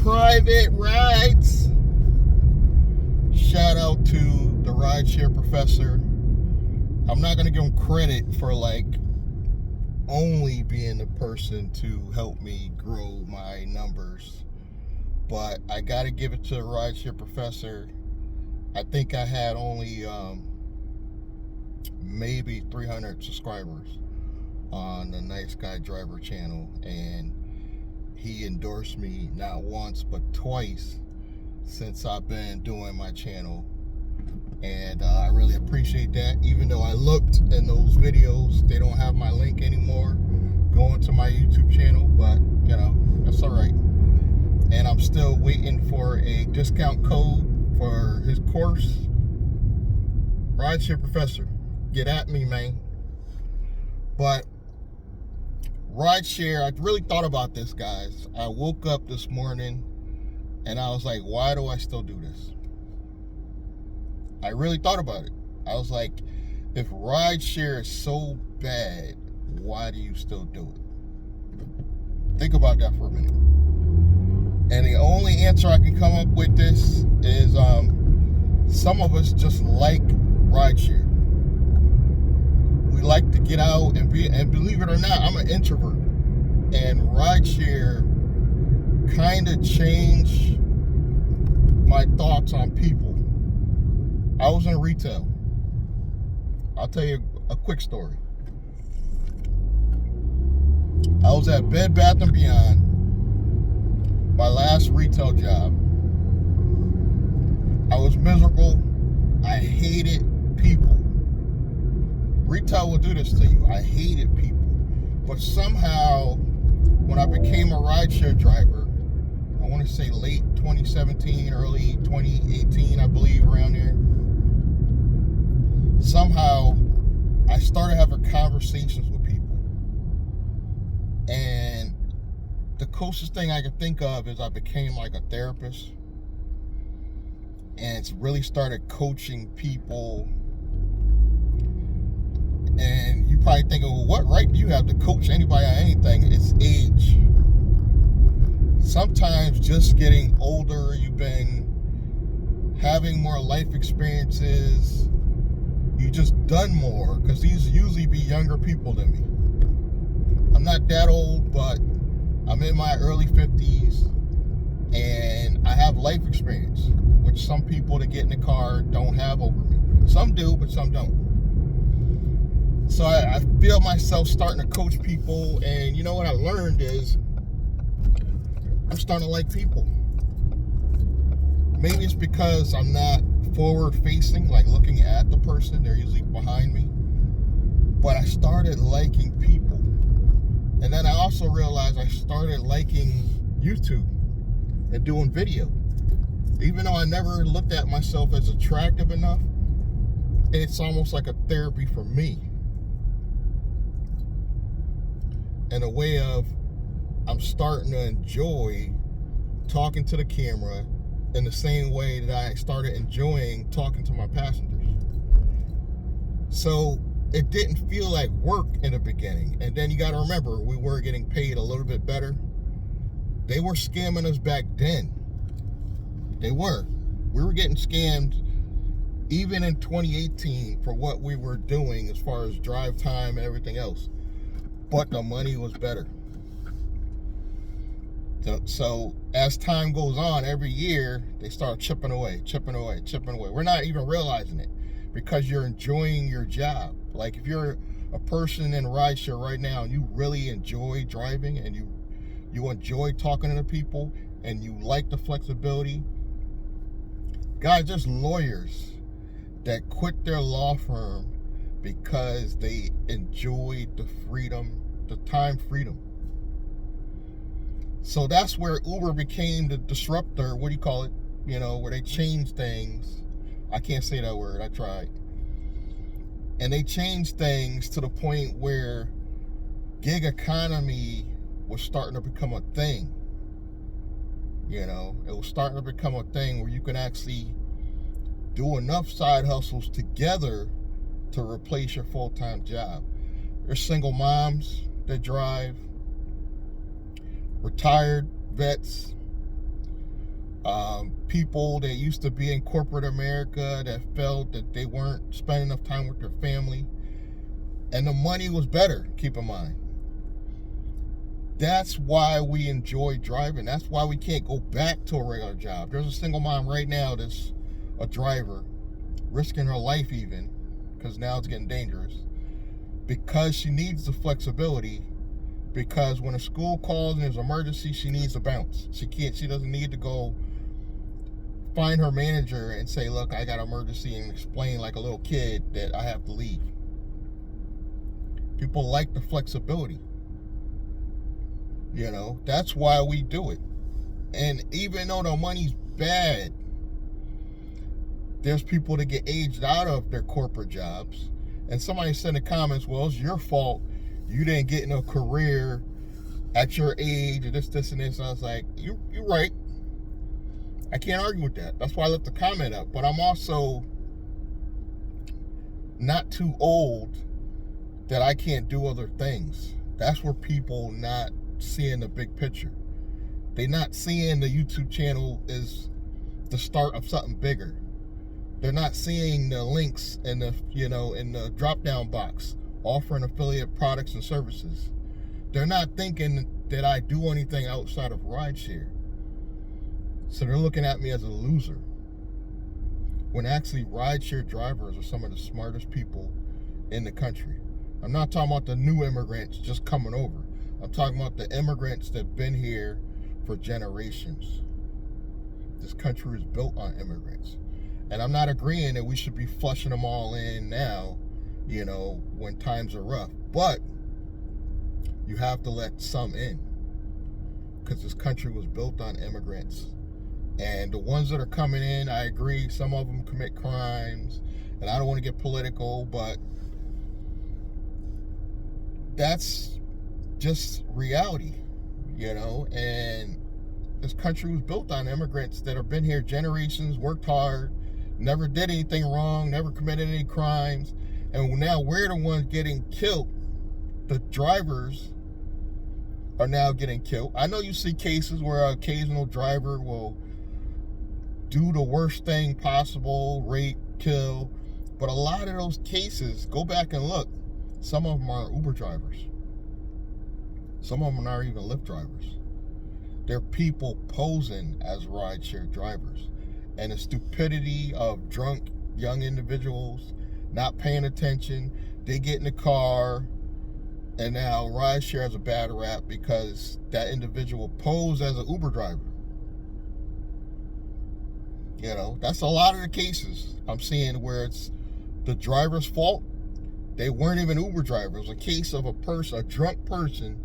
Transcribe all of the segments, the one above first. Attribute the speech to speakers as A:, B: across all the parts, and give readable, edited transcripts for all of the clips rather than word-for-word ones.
A: private rides. Shout out to the rideshare professor. I'm not gonna give him credit for only being the person to help me grow my numbers, but I gotta give it to the rideshare professor. I think I had only maybe 300 subscribers on the Nice Guy Driver channel, and he endorsed me not once but twice since I've been doing my channel, and I really appreciate that. Even though I looked in those videos, they don't have my link anymore going to my YouTube channel, but you know, that's all right. And I'm still waiting for a discount code for his course. Rideshare professor, get at me, man. But rideshare, I really thought about this, guys. I woke up this morning and I was like, why do I still do this? I really thought about it. I was like, if rideshare is so bad, why do you still do it? Think about that for a minute. And the only answer I can come up with this is some of us just like rideshare. We like to get out and believe it or not, I'm an introvert. And rideshare kind of changed my thoughts on people. I was in retail. I'll tell you a quick story. I was at Bed Bath & Beyond, my last retail job. I was miserable. I hated people. Retail will do this to you. I hated people. But somehow, when I became a rideshare driver, I want to say late 2017, early 2018, I believe, around there, somehow I started having conversations with people. And the closest thing I could think of is I became like a therapist, and it's really started coaching people. And you probably thinking, well, what right do you have to coach anybody on anything? It's age. Sometimes just getting older, you've been having more life experiences, you just done more, because these usually be younger people than me. I'm not that old, but I'm in my early 50s, and I have life experience, which some people that get in the car don't have over me. Some do, but some don't. So I feel myself starting to coach people, and you know what I learned is I'm starting to like people. Maybe it's because I'm not forward facing, like looking at the person, they're usually behind me. But I started liking people. And then I also realized I started liking YouTube and doing video. Even though I never looked at myself as attractive enough, it's almost like a therapy for me. In a way of, I'm starting to enjoy talking to the camera in the same way that I started enjoying talking to my passengers. So it didn't feel like work in the beginning. And then you got to remember, we were getting paid a little bit better. They were scamming us back then. They were. We were getting scammed even in 2018 for what we were doing as far as drive time and everything else. But the money was better. So as time goes on, every year, they start chipping away. We're not even realizing it because you're enjoying your job. Like if you're a person in rideshare right now and you really enjoy driving and you enjoy talking to the people and you like the flexibility, guys, there's lawyers that quit their law firm because they enjoyed the freedom, the time freedom. So that's where Uber became the disruptor, what do you call it? You know, where they changed things. I can't say that word, I tried. And they changed things to the point where gig economy was starting to become a thing. You know, it was starting to become a thing where you can actually do enough side hustles together to replace your full-time job. There's single moms that drive, retired vets, People that used to be in corporate America that felt that they weren't spending enough time with their family, and the money was better, keep in mind. That's why we enjoy driving. That's why we can't go back to a regular job. There's a single mom right now that's a driver, risking her life even, because now it's getting dangerous, because she needs the flexibility, because when a school calls and there's an emergency, she needs to bounce. She doesn't need to go find her manager and say, look, I got an emergency, and explain like a little kid that I have to leave. People like the flexibility. That's why we do it. And even though the money's bad, there's people that get aged out of their corporate jobs. And somebody said in the comments, well, it's your fault. You didn't get in a career at your age, or this, and this. And I was like, you're right. I can't argue with that. That's why I left the comment up. But I'm also not too old that I can't do other things. That's where people not seeing the big picture. They're not seeing the YouTube channel is the start of something bigger. They're not seeing the links in the in the drop down box offering affiliate products and services. They're not thinking that I do anything outside of rideshare. So they're looking at me as a loser. When actually rideshare drivers are some of the smartest people in the country. I'm not talking about the new immigrants just coming over. I'm talking about the immigrants that have been here for generations. This country is built on immigrants. And I'm not agreeing that we should be flushing them all in now, when times are rough. But you have to let some in, because this country was built on immigrants. And the ones that are coming in, I agree, some of them commit crimes. And I don't want to get political, but that's just reality, and this country was built on immigrants that have been here generations, worked hard, never did anything wrong, never committed any crimes, and now we're the ones getting killed. The drivers are now getting killed. I know you see cases where an occasional driver will do the worst thing possible, rape, kill, but a lot of those cases, go back and look, some of them are Uber drivers. Some of them are not even Lyft drivers. They're people posing as rideshare drivers. And the stupidity of drunk young individuals not paying attention, they get in the car, and now rideshare has a bad rap because that individual posed as an Uber driver. That's a lot of the cases I'm seeing where it's the driver's fault. They weren't even Uber drivers. A case of a drunk person,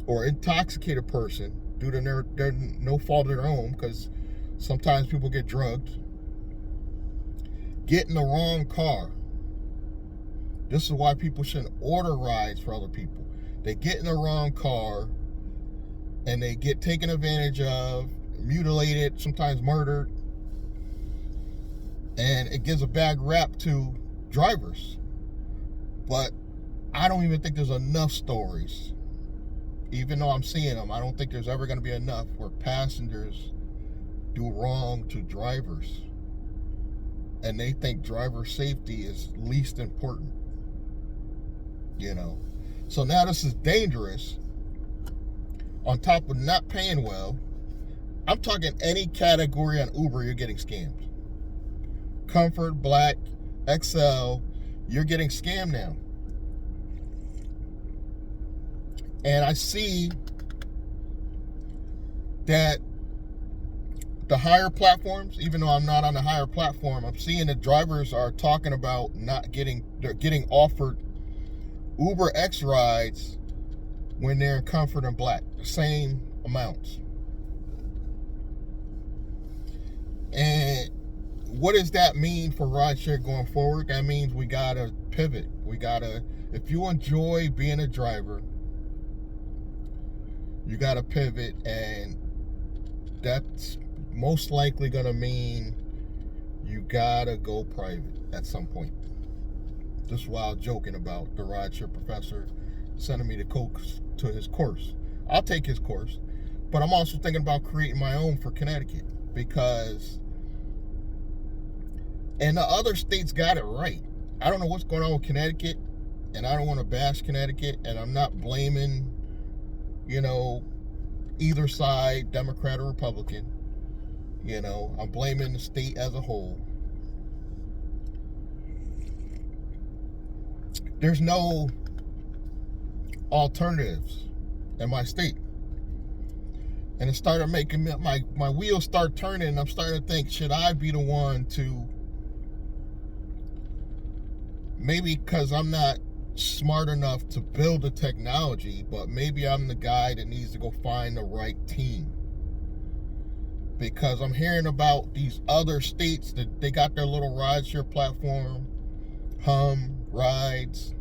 A: or intoxicated person, due to their no fault of their own, because sometimes people get drugged, get in the wrong car. This is why people shouldn't order rides for other people. They get in the wrong car, and they get taken advantage of, mutilated, sometimes murdered, and it gives a bad rap to drivers. But I don't even think there's enough stories. Even though I'm seeing them, I don't think there's ever going to be enough where passengers do wrong to drivers. And they think driver safety is least important. So now this is dangerous. On top of not paying well, I'm talking any category on Uber, you're getting scammed. Comfort, Black, XL, you're getting scammed now. And I see that the higher platforms, even though I'm not on the higher platform, I'm seeing that drivers are talking about they're getting offered Uber X rides when they're in Comfort and Black, the same amounts. And what does that mean for rideshare going forward? That means we gotta pivot. If you enjoy being a driver, you gotta pivot, and that's most likely gonna mean you gotta go private at some point. This is why I was joking about the rideshare professor sending me to his course. I'll take his course, but I'm also thinking about creating my own for Connecticut. because, and the other states got it right. I don't know what's going on with Connecticut, and I don't want to bash Connecticut, and I'm not blaming, either side, Democrat or Republican. I'm blaming the state as a whole. There's no alternatives in my state. And it started making my wheels start turning, and I'm starting to think, should I be the one to, maybe because I'm not smart enough to build the technology, but maybe I'm the guy that needs to go find the right team. Because I'm hearing about these other states that they got their little rideshare platform, Rides.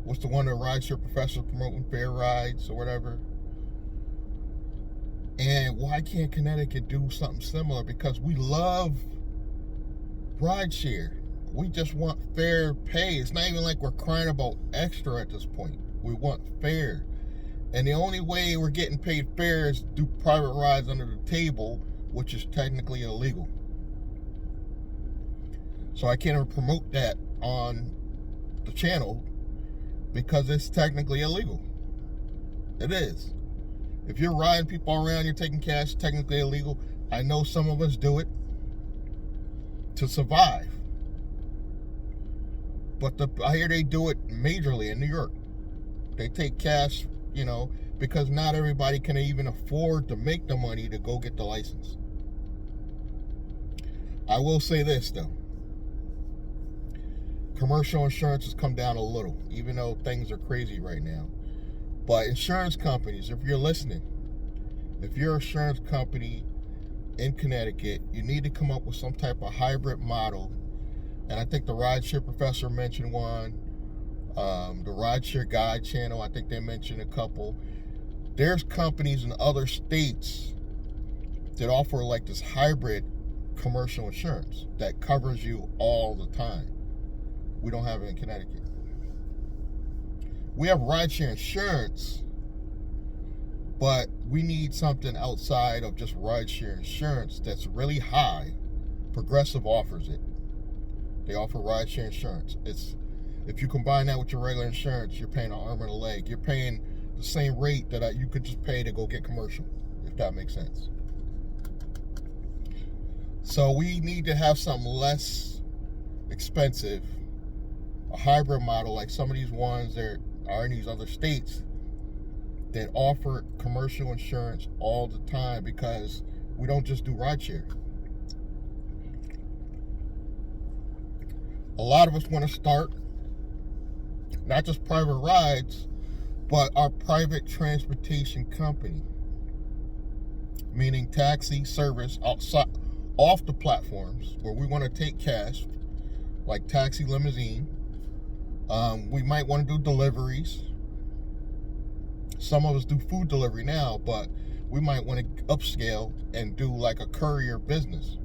A: What's the one that rideshare professor promoting, Fair Rides or whatever? And why can't Connecticut do something similar? Because we love rideshare. We just want fair pay. It's not even like we're crying about extra at this point. We want fair. And the only way we're getting paid fair is to do private rides under the table, which is technically illegal. So I can't even promote that on the channel because it's technically illegal. It is. If you're riding people around, you're taking cash, technically illegal. I know some of us do it to survive. But I hear they do it majorly in New York. They take cash, because not everybody can even afford to make the money to go get the license. I will say this, though. Commercial insurance has come down a little, even though things are crazy right now. But insurance companies, if you're listening, if you're an insurance company in Connecticut, you need to come up with some type of hybrid model. And I think the Rideshare Professor mentioned one. The Rideshare Guide channel, I think they mentioned a couple. There's companies in other states that offer like this hybrid commercial insurance that covers you all the time. We don't have it in Connecticut. We have rideshare insurance, but we need something outside of just rideshare insurance that's really high. Progressive offers it. They offer rideshare insurance. If you combine that with your regular insurance, you're paying an arm and a leg. You're paying the same rate that you could just pay to go get commercial, if that makes sense. So we need to have something less expensive, a hybrid model like some of these ones that are in these other states that offer commercial insurance all the time, because we don't just do rideshare. A lot of us want to start not just private rides, but our private transportation company, meaning taxi service outside, off the platforms where we want to take cash, like taxi, limousine. We might want to do deliveries. Some of us do food delivery now, but we might want to upscale and do like a courier business.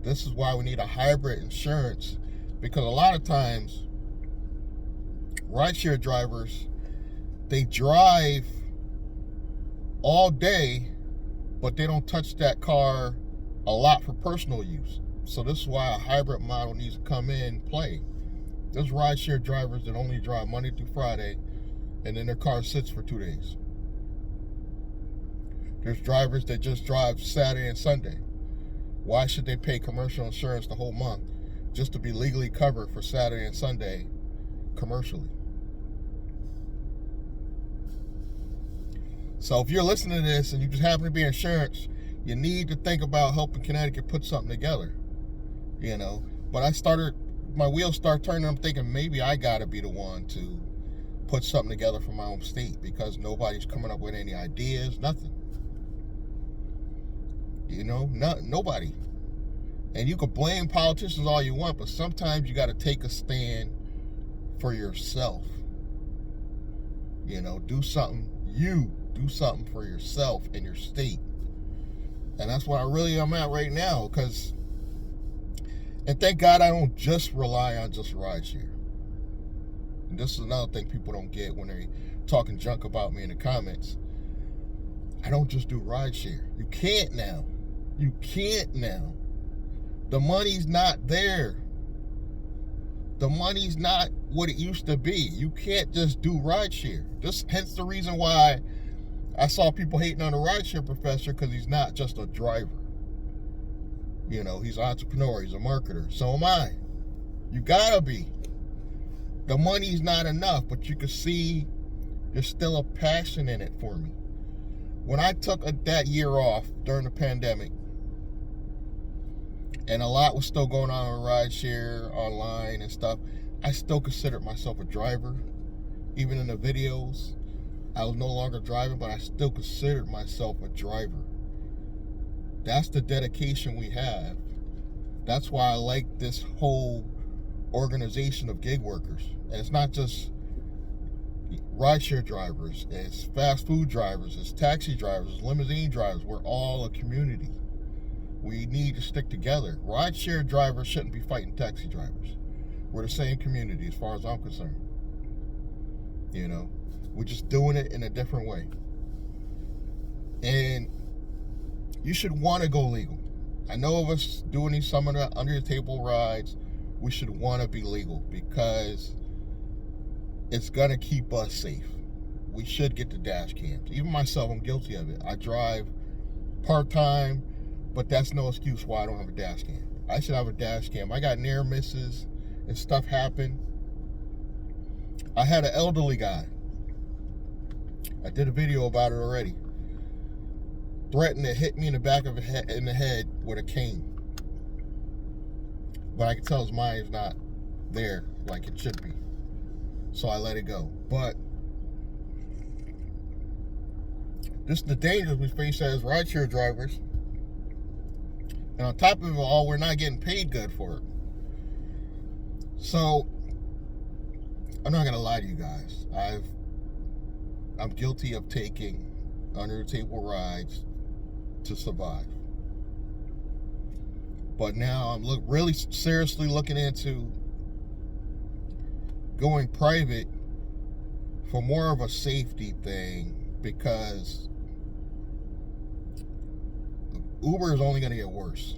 A: This is why we need a hybrid insurance, because a lot of times rideshare drivers, they drive all day, but they don't touch that car a lot for personal use. So this is why a hybrid model needs to come in play. There's rideshare drivers that only drive Monday through Friday, and then their car sits for 2 days. There's drivers that just drive Saturday and Sunday. Why should they pay commercial insurance the whole month just to be legally covered for Saturday and Sunday commercially? So if you're listening to this and you just happen to be insurance, you need to think about helping Connecticut put something together. But my wheels start turning. I'm thinking maybe I gotta be the one to put something together for my own state, because nobody's coming up with any ideas, nothing. Nobody. And you can blame politicians all you want, but sometimes you got to take a stand for yourself. Do something. You do something for yourself and your state. And that's what I'm at right now. And thank God I don't just rely on just rideshare. And this is another thing people don't get when they're talking junk about me in the comments. I don't just do rideshare. You can't now. You can't now. The money's not there. The money's not what it used to be. You can't just do rideshare. Hence the reason why I saw people hating on the rideshare professor, because he's not just a driver. You know, he's an entrepreneur. He's a marketer. So am I. You gotta be. The money's not enough, but you can see there's still a passion in it for me. When I took that year off during the pandemic, and a lot was still going on with rideshare, online and stuff, I still considered myself a driver. Even in the videos, I was no longer driving, but I still considered myself a driver. That's the dedication we have. That's why I like this whole organization of gig workers. And it's not just rideshare drivers, it's fast food drivers, it's taxi drivers, it's limousine drivers. We're all a community. We need to stick together. Rideshare drivers shouldn't be fighting taxi drivers. We're the same community as far as I'm concerned. You know, we're just doing it in a different way. And you should want to go legal. I know of us doing some of the under the table rides, we should want to be legal because it's going to keep us safe. We should get the dash cams. Even myself, I'm guilty of it. I drive part-time, but that's no excuse why I don't have a dash cam. I should have a dash cam. I got near misses and stuff happen. I had an elderly guy. I did a video about it already. Threatened to hit me in the back of the head with a cane. But I can tell his mind is not there like it should be. So I let it go. But this is the dangers we face as rideshare drivers. And on top of it all, we're not getting paid good for it. So I'm not gonna lie to you guys. I'm guilty of taking under the table rides to survive. But now I'm really seriously looking into going private for more of a safety thing, because Uber is only going to get worse.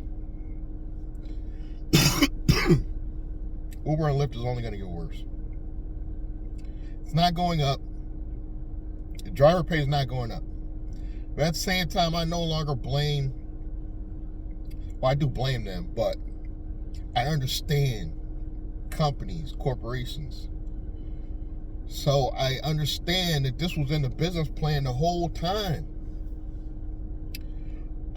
A: Uber and Lyft is only going to get worse. It's not going up. The driver pay is not going up. But at the same time, I no longer blame, well, I do blame them, but I understand companies, corporations. So I understand that this was in the business plan the whole time.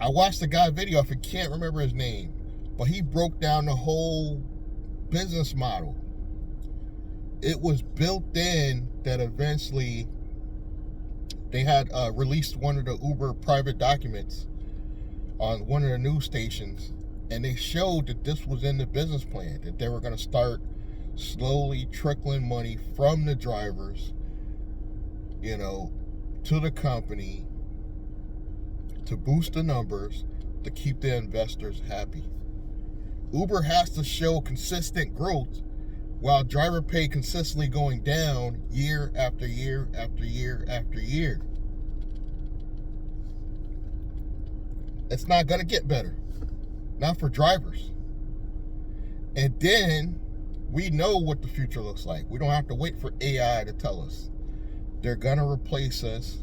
A: I watched the guy video, I can't remember his name, but he broke down the whole business model. It was built in that eventually they had released one of the Uber private documents on one of the news stations, and they showed that this was in the business plan, that they were going to start slowly trickling money from the drivers, you know, to the company to boost the numbers, to keep the investors happy. Uber has to show consistent growth while driver pay consistently going down year after year after year after year. It's not going to get better. Not for drivers. And then we know what the future looks like. We don't have to wait for AI to tell us. They're going to replace us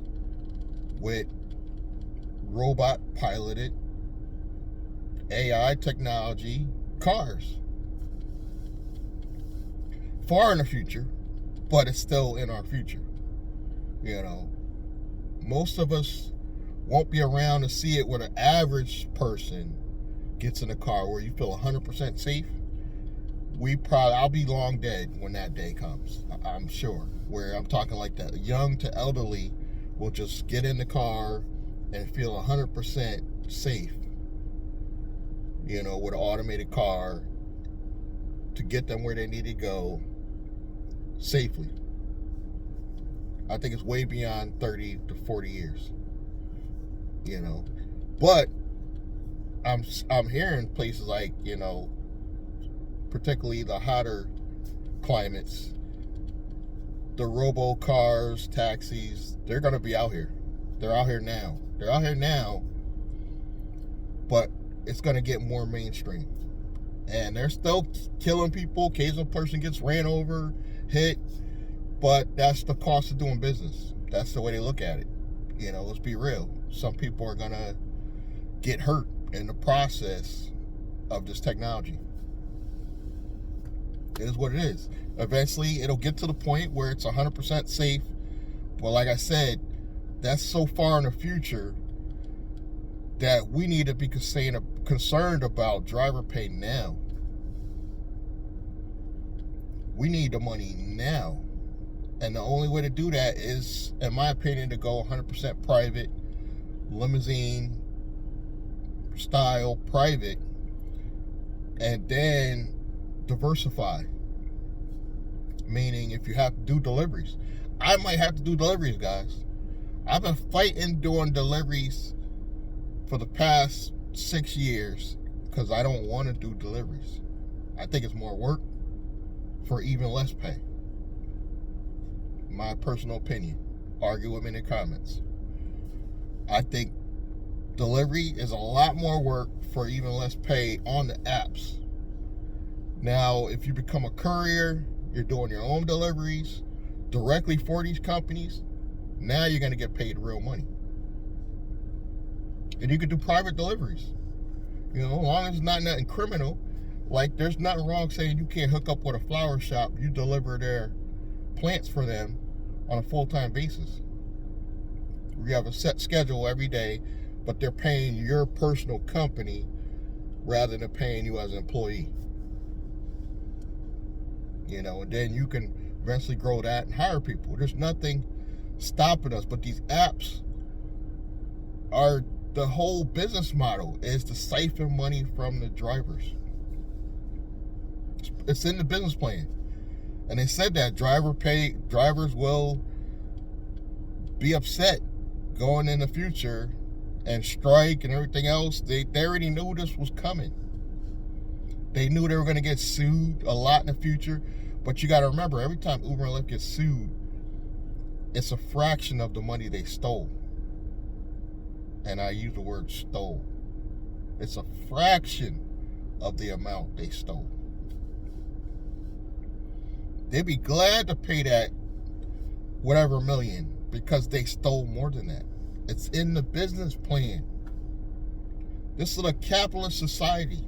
A: with robot piloted AI technology cars. Far in the future, but it's still in our future. You know, most of us won't be around to see it where an average person gets in a car where you feel 100% safe. I'll be long dead when that day comes, I'm sure. Where I'm talking like that young to elderly will just get in the car and feel 100% safe, you know, with an automated car to get them where they need to go safely. I think it's way beyond 30 to 40 years, you know. But I'm hearing places like, you know, particularly the hotter climates, the robo cars, taxis, they're going to be out here. They're out here now. They're out here now, but it's going to get more mainstream. And they're still killing people. Occasional person gets ran over, hit, but that's the cost of doing business. That's the way they look at it. You know, let's be real. Some people are going to get hurt in the process of this technology. It is what it is. Eventually, it'll get to the point where it's 100% safe. But like I said, that's so far in the future that we need to be concerned about driver pay now. We need the money now. And the only way to do that is, in my opinion, to go 100% private, limousine style private, and then diversify. Meaning, if you have to do deliveries, I might have to do deliveries, guys. I've been fighting doing deliveries for the past 6 years because I don't want to do deliveries. I think it's more work for even less pay. My personal opinion. Argue with me in the comments. I think delivery is a lot more work for even less pay on the apps. Now, if you become a courier, you're doing your own deliveries directly for these companies, now you're going to get paid real money. And you can do private deliveries. You know, as long as it's not nothing criminal. Like, there's nothing wrong saying you can't hook up with a flower shop. You deliver their plants for them on a full-time basis. You have a set schedule every day, but they're paying your personal company rather than paying you as an employee. You know, and then you can eventually grow that and hire people. There's nothing stopping us, but these apps are, the whole business model is to siphon money from the drivers. It's in the business plan. And they said that drivers will be upset going in the future and strike and everything else. They already knew this was coming. They knew they were going to get sued a lot in the future. But you got to remember, every time Uber and Lyft gets sued, it's a fraction of the money they stole. And I use the word stole. It's a fraction of the amount they stole. They'd be glad to pay that whatever million because they stole more than that. It's in the business plan. This is a capitalist society.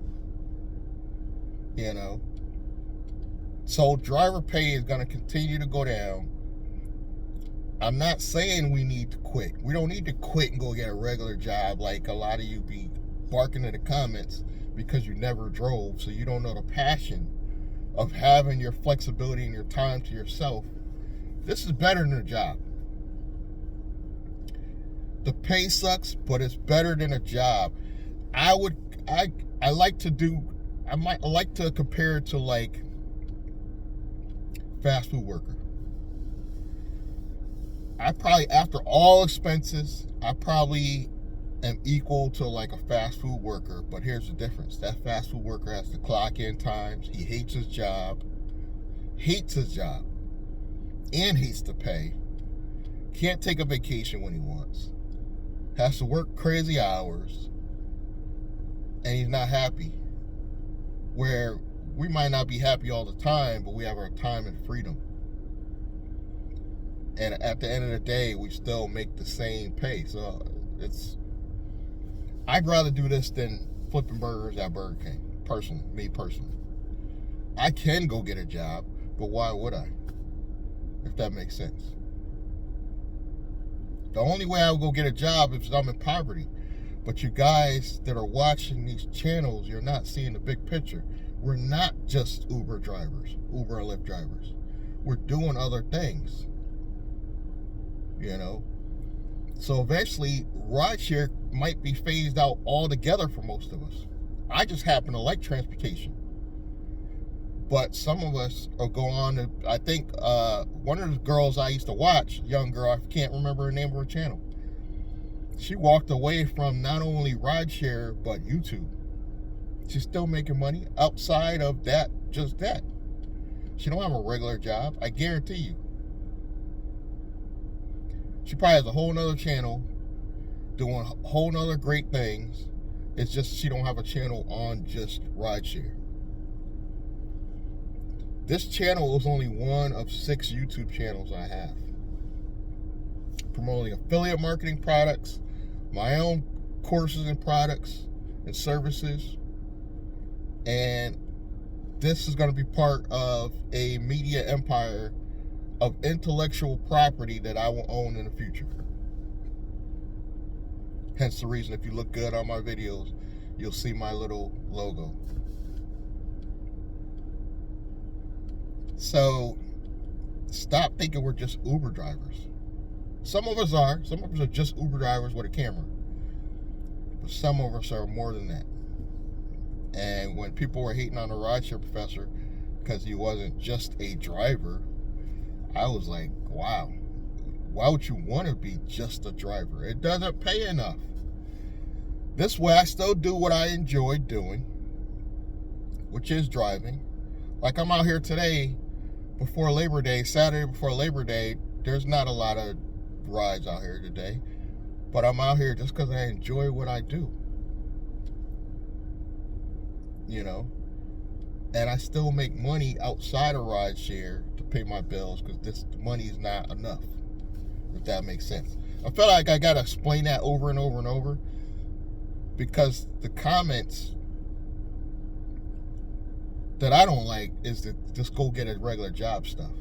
A: You know? So driver pay is going to continue to go down. I'm not saying we need to quit. We don't need to quit and go get a regular job like a lot of you be barking in the comments because you never drove, so you don't know the passion of having your flexibility and your time to yourself. This is better than a job. The pay sucks, but it's better than a job. I like to compare it to like fast food worker. I probably, after all expenses, I probably am equal to like a fast food worker, but here's the difference. That fast food worker has to clock in times. He hates his job, and hates to pay. Can't take a vacation when he wants. Has to work crazy hours, and he's not happy. Where we might not be happy all the time, but we have our time and freedom. And at the end of the day, we still make the same pay. So I'd rather do this than flipping burgers at Burger King. Me personally. I can go get a job, but why would I? If that makes sense. The only way I would go get a job is if I'm in poverty. But you guys that are watching these channels, you're not seeing the big picture. We're not just Uber drivers, Uber and Lyft drivers. We're doing other things. You know? So eventually, rideshare might be phased out altogether for most of us. I just happen to like transportation. But some of us are going on to, I think one of the girls I used to watch, young girl, I can't remember the name of her channel. She walked away from not only rideshare, but YouTube. She's still making money outside of that, just that. She don't have a regular job, I guarantee you. She probably has a whole nother channel doing whole nother great things. It's just she don't have a channel on just rideshare. This channel is only one of 6 YouTube channels I have, promoting affiliate marketing products, my own courses and products and services, and this is going to be part of a media empire of intellectual property that I will own in the future. Hence the reason, if you look good on my videos, you'll see my little logo. So stop thinking we're just Uber drivers. Some of us are. Some of us are just Uber drivers with a camera. But some of us are more than that. And when people were hating on the rideshare professor because he wasn't just a driver, I was like, wow, why would you want to be just a driver? It doesn't pay enough. This way, I still do what I enjoy doing, which is driving. Like I'm out here today, before Labor Day, Saturday before Labor Day, there's not a lot of rides out here today. But I'm out here just because I enjoy what I do. You know? And I still make money outside of rideshare to pay my bills because this money is not enough, if that makes sense. I feel like I got to explain that over and over and over because the comments that I don't like is that just go get a regular job stuff.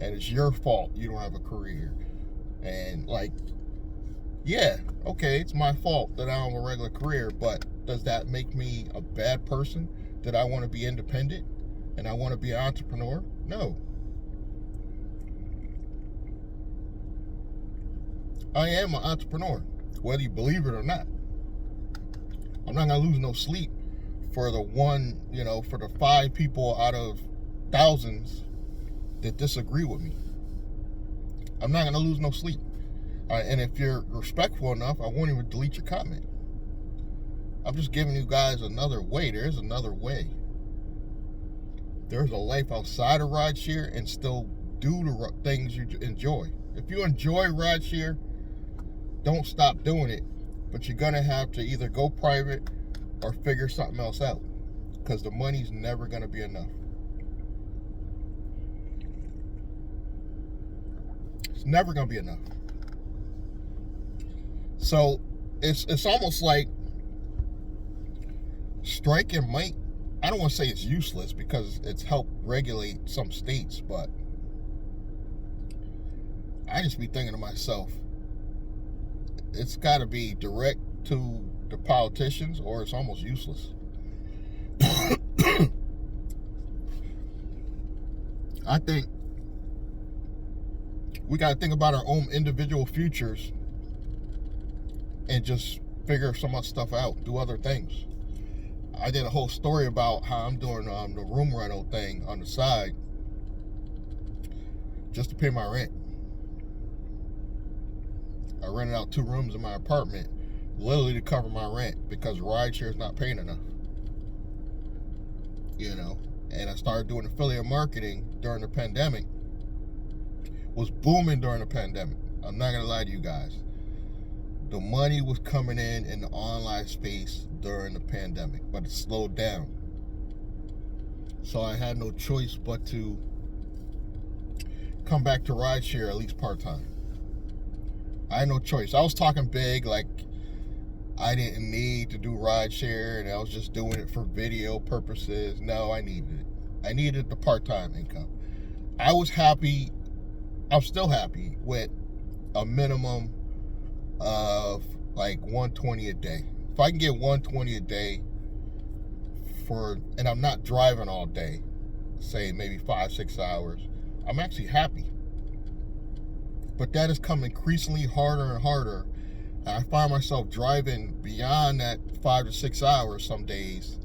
A: And it's your fault you don't have a career. And like, yeah, okay, it's my fault that I don't have a regular career, but does that make me a bad person? That I want to be independent and I want to be an entrepreneur? No. I am an entrepreneur, whether you believe it or not. I'm not going to lose no sleep for the one, for the 5 people out of thousands that disagree with me. I'm not going to lose no sleep. And if you're respectful enough, I won't even delete your comment. I'm just giving you guys another way. There is another way. There's a life outside of rideshare and still do the things you enjoy. If you enjoy rideshare, don't stop doing it. But you're going to have to either go private or figure something else out. Because the money's never going to be enough. It's never going to be enough. So it's almost like striking might, I don't want to say it's useless because it's helped regulate some states, but I just be thinking to myself, it's got to be direct to the politicians or it's almost useless. I think we got to think about our own individual futures and just figure some of stuff out, do other things. I did a whole story about how I'm doing the room rental thing on the side just to pay my rent. I rented out 2 rooms in my apartment literally to cover my rent because rideshare is not paying enough. And I started doing affiliate marketing during the pandemic. Was booming during the pandemic. I'm not going to lie to you guys. The money was coming in the online space during the pandemic, but it slowed down. So I had no choice but to come back to rideshare, at least part-time. I had no choice. I was talking big, like I didn't need to do rideshare and I was just doing it for video purposes. No, I needed it. I needed the part-time income. I was happy. I'm still happy with a minimum of like $120 a day. If I can get $120 a day and I'm not driving all day, say maybe 5-6 hours, I'm actually happy. But that has come increasingly harder and harder. And I find myself driving beyond that 5 to 6 hours some days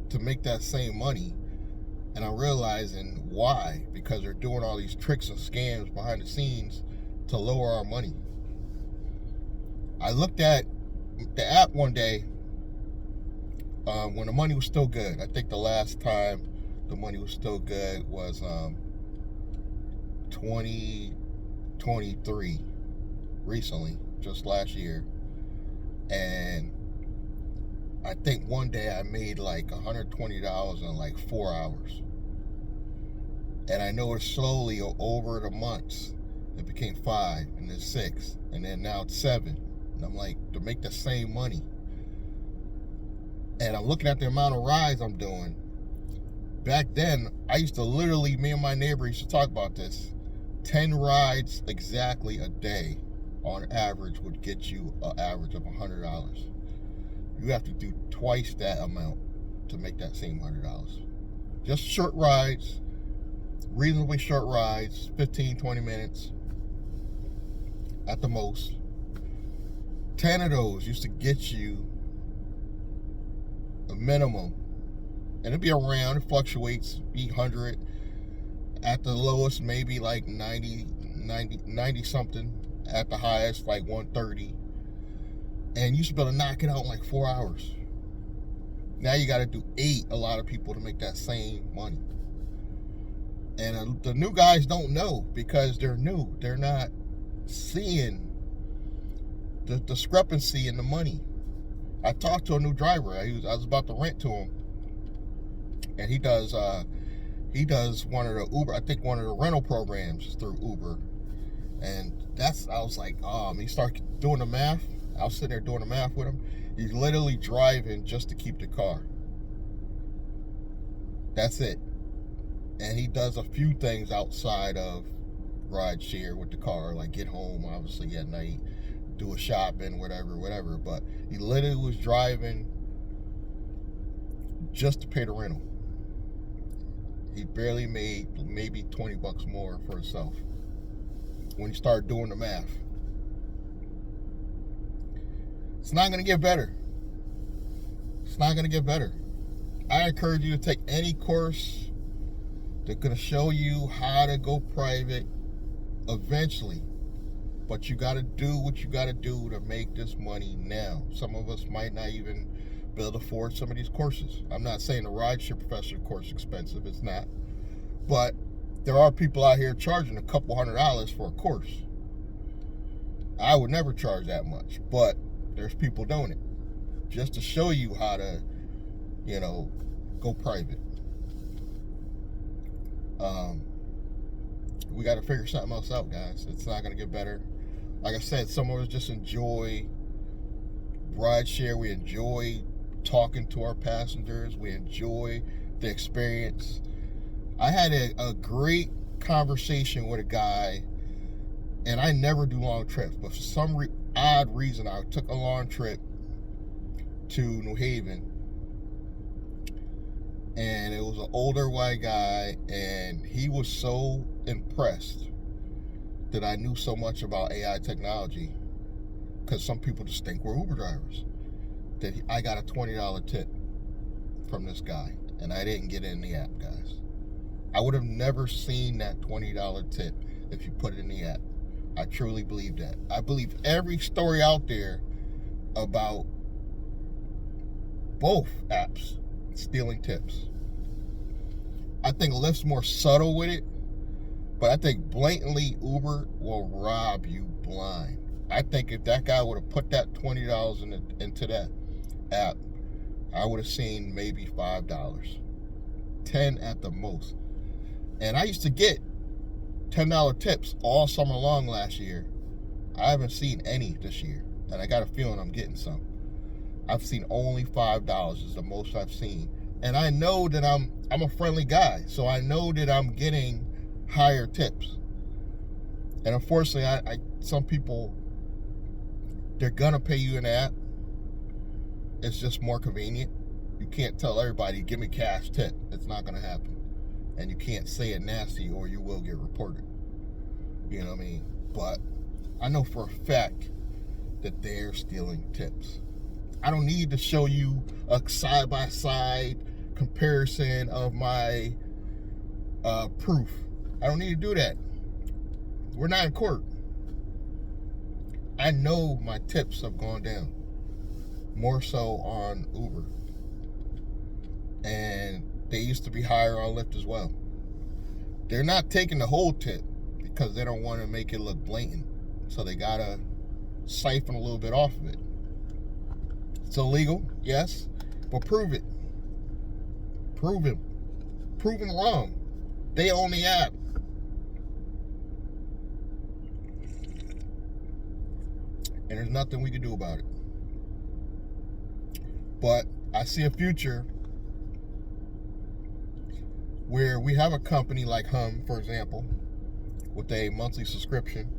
A: to make that same money. And I'm realizing why. Because they're doing all these tricks and scams behind the scenes to lower our money. I looked at the app one day when the money was still good. I think the last time the money was still good was 2023, recently, just last year. And I think one day I made like $120 in like 4 hours. And I noticed slowly over the months, it became 5, and then 6, and then now it's 7. And I'm like, to make the same money. And I'm looking at the amount of rides I'm doing. Back then, I used to literally, me and my neighbor used to talk about this. 10 rides exactly a day on average would get you an average of $100. You have to do twice that amount to make that same $100. Just short rides, reasonably short rides, 15, 20 minutes at the most. 10 of those used to get you a minimum, and it'd be around, it fluctuates, be 100, at the lowest maybe like 90 something, at the highest like 130, and you used to be able to knock it out in like 4 hours. Now you got to do 8, a lot of people, to make that same money. And the new guys don't know because they're new. They're not seeing the discrepancy in the money. I talked to a new driver. I was about to rent to him, and he does one of the Uber, I think one of the rental programs through Uber. And I was like, he started doing the math. I was sitting there doing the math with him. He's literally driving just to keep the car. That's it. And he does a few things outside of ride share with the car, like get home, obviously, at night, do a shopping, whatever. But he literally was driving just to pay the rental. He barely made maybe $20 more for himself when he started doing the math. It's not going to get better. It's not going to get better. I encourage you to take any course that's going to show you how to go private eventually. But you got to do what you got to do to make this money now. Some of us might not even be able to afford some of these courses. I'm not saying the rideshare professor course is expensive. It's not. But there are people out here charging a couple $100 for a course. I would never charge that much, but there's people doing it just to show you how to, go private. We got to figure something else out, guys. It's not going to get better. Like I said, some of us just enjoy rideshare. We enjoy talking to our passengers. We enjoy the experience. I had a great conversation with a guy, and I never do long trips, but for some odd reason, I took a long trip to New Haven, and it was an older white guy, and he was so impressed that I knew so much about AI technology, because some people just think we're Uber drivers, that I got a $20 tip from this guy, and I didn't get it in the app, guys. I would have never seen that $20 tip if you put it in the app. I truly believe that. I believe every story out there about both apps stealing tips. I think Lyft's more subtle with it, but I think blatantly Uber will rob you blind. I think if that guy would have put that $20 into that app, I would have seen maybe $5, 10 at the most. And I used to get $10 tips all summer long last year. I haven't seen any this year, and I got a feeling I'm getting some. I've seen only $5 is the most I've seen, and I know that I'm a friendly guy, so I know that I'm getting higher tips. And unfortunately, some people, they're gonna pay you in the app. It's just more convenient. You can't tell everybody, give me cash tip. It's not gonna happen. And you can't say it nasty or you will get reported. You know what I mean? But I know for a fact that they're stealing tips. I don't need to show you a side-by-side comparison of my proof. I don't need to do that. We're not in court. I know my tips have gone down. More so on Uber. And they used to be higher on Lyft as well. They're not taking the whole tip because they don't want to make it look blatant. So they got to siphon a little bit off of it. It's illegal, yes, but prove it. Prove it. Prove them wrong. They own the app. And there's nothing we can do about it. But I see a future where we have a company like Hum, for example, with a monthly subscription.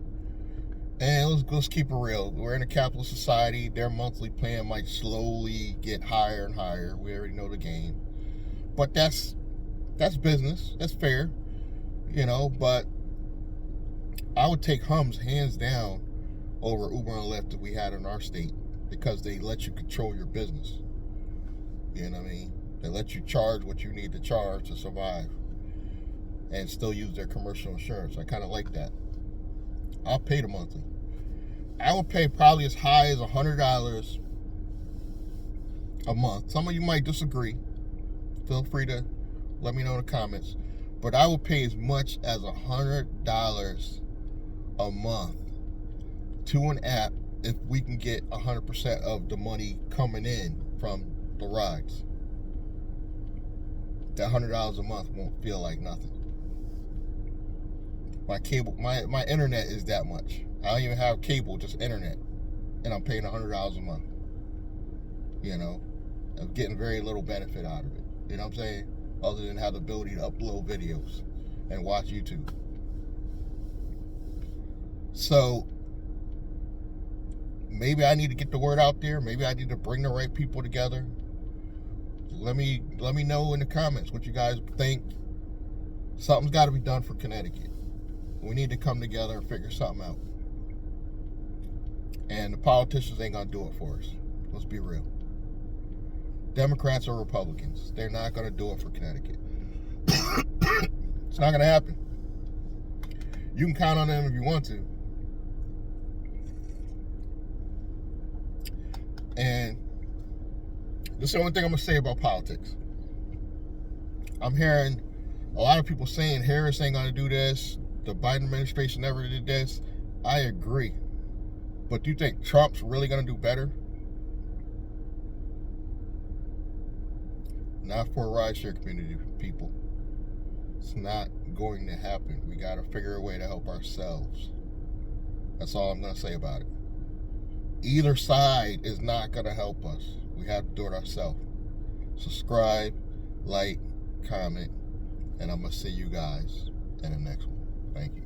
A: And let's keep it real. We're in a capitalist society. Their monthly plan might slowly get higher and higher. We already know the game. But that's business. That's fair. But I would take Hum's hands down over Uber and Lyft that we had in our state, because they let you control your business. You know what I mean? They let you charge what you need to charge to survive and still use their commercial insurance. I kind of like that. I'll pay the monthly. I would pay probably as high as $100 a month. Some of you might disagree. Feel free to let me know in the comments. But I would pay as much as $100 a month to an app if we can get 100% of the money coming in from the rides. That $100 a month won't feel like nothing. My cable, my internet is that much. I don't even have cable, just internet, and I'm paying $100 a month. I'm getting very little benefit out of it. You know what I'm saying? Other than have the ability to upload videos and watch YouTube. So maybe I need to get the word out there. Maybe I need to bring the right people together. Let me know in the comments what you guys think. Something's got to be done for Connecticut. We need to come together and figure something out. And the politicians ain't going to do it for us. Let's be real. Democrats or Republicans, they're not going to do it for Connecticut. It's not going to happen. You can count on them if you want to. And this is the only thing I'm going to say about politics. I'm hearing a lot of people saying Harris ain't going to do this. The Biden administration never did this. I agree. But do you think Trump's really going to do better? Not for a rideshare community, people. It's not going to happen. We got to figure a way to help ourselves. That's all I'm going to say about it. Either side is not going to help us. We have to do it ourselves. Subscribe, like, comment, and I'm going to see you guys in the next one. Thank you.